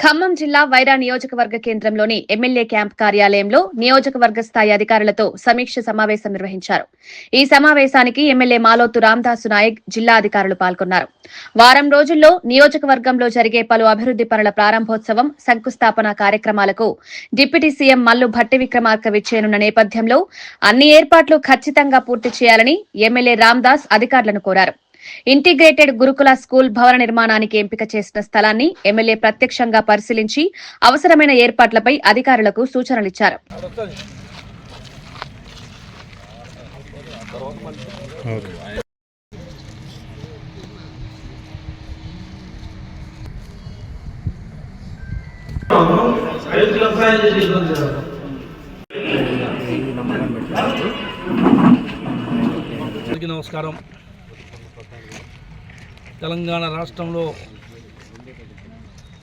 ఖమ్మం జిల్లా వైరా నియోజకవర్గ కేంద్రంలోని ఎమ్మెల్యే క్యాంప్ కార్యాలయంలో నియోజకవర్గ స్థాయి అధికారులతో సమీక్ష సమావేశం నిర్వహించారు. ఈ సమావేశానికి ఎమ్మెల్యే మాలోతు రామదాసు నాయక్, జిల్లా అధికారులు పాల్గొన్నారు. వారం రోజుల్లో నియోజకవర్గంలో జరిగే పలు అభివృద్ది పనుల ప్రారంభోత్సవం, శంకుస్థాపన కార్యక్రమాలకు డిప్యూటీ సీఎం మల్లు భట్టి విక్రమార్క విచ్చేయనున్న నేపథ్యంలో అన్ని ఏర్పాట్లు ఖచ్చితంగా పూర్తి చేయాలని ఎమ్మెల్యే రామదాస్ అధికారులను కోరారు. ఇంటిగ్రేటెడ్ గురుకుల స్కూల్ భవన నిర్మాణానికి ఎంపిక చేసిన స్థలాన్ని ఎమ్మెల్యే ప్రత్యక్షంగా పరిశీలించి అవసరమైన ఏర్పాట్లపై అధికారులకు సూచనలిచ్చారు. నమస్కారం. తెలంగాణ రాష్ట్రంలో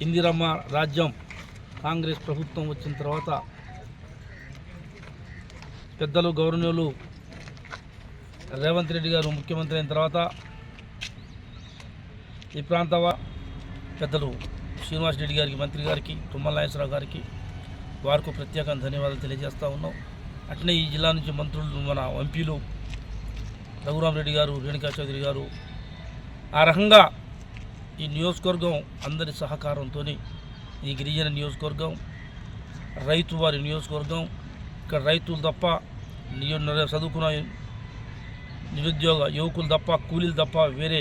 ఇందిరమ్మ రాజ్యం కాంగ్రెస్ ప్రభుత్వం వచ్చిన తర్వాత పెద్దలు గౌరవనీయులు రేవంత్ రెడ్డి గారు ముఖ్యమంత్రి అయిన తర్వాత ఈ ప్రాంత పెద్దలు శ్రీనివాస్ రెడ్డి గారికి, మంత్రి గారికి, తుమ్మల నాగేశ్వరరావు గారికి వారికి ప్రత్యేకంగా ధన్యవాదాలు తెలియజేస్తూ ఉన్నాం. అట్లనే ఈ జిల్లా నుంచి మంత్రులు, మన ఎంపీలు రఘురామరెడ్డి గారు, రేణుకా చౌదరి గారు, ఆ రకంగా ఈ నియోజకవర్గం అందరి సహకారంతో ఈ గిరిజన నియోజకవర్గం రైతు వారి నియోజకవర్గం. ఇక్కడ రైతులు తప్ప చదువుకున్న నిరుద్యోగ యువకులు తప్ప, కూలీలు తప్ప వేరే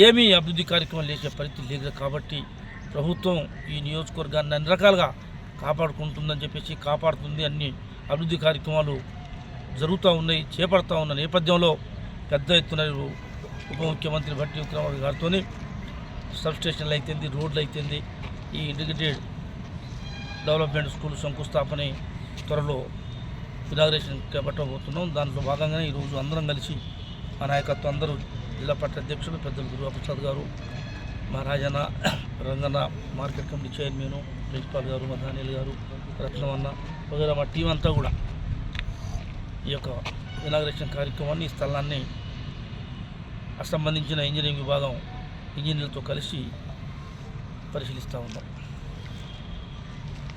ఏమీ అభివృద్ధి కార్యక్రమాలు చేసే పరిస్థితి లేదు. కాబట్టి ప్రభుత్వం ఈ నియోజకవర్గాన్ని అన్ని రకాలుగా కాపాడుకుంటుందని చెప్పేసి కాపాడుతుంది. అన్ని అభివృద్ధి కార్యక్రమాలు జరుగుతూ ఉన్నాయి, చేపడతా ఉన్న నేపథ్యంలో పెద్ద ఎత్తున ఉప ముఖ్యమంత్రి భట్టి విక్రమార్క గారితో సబ్స్టేషన్లు అయితేంది, రోడ్లు అయితేంది, ఈ ఇంటిగ్రేటెడ్ డెవలప్మెంట్ స్కూల్ శంకుస్థాపన త్వరలో ఇనాగ్రేషన్ చేపట్టబోతున్నాం. దాంట్లో భాగంగానే ఈరోజు అందరం కలిసి మా నాయకత్వం అందరూ జిల్లా పార్టీ అధ్యక్షులు పెద్దలు గురుప్రసాద్ గారు, మా Rajanna, Ranganna, market committee chairman, principal గారు, మా దానియల్ గారు, రత్నమన్న వగైరా మా టీం అంతా కూడా ఈ యొక్క ఇనాగ్రేషన్ కార్యక్రమాన్ని, ఈ స్థలాన్ని సంబంధించిన ఇంజనీరింగ్ విభాగం ఇంజనీర్లతో కలిసి పరిశీలిస్తూ ఉన్నాం.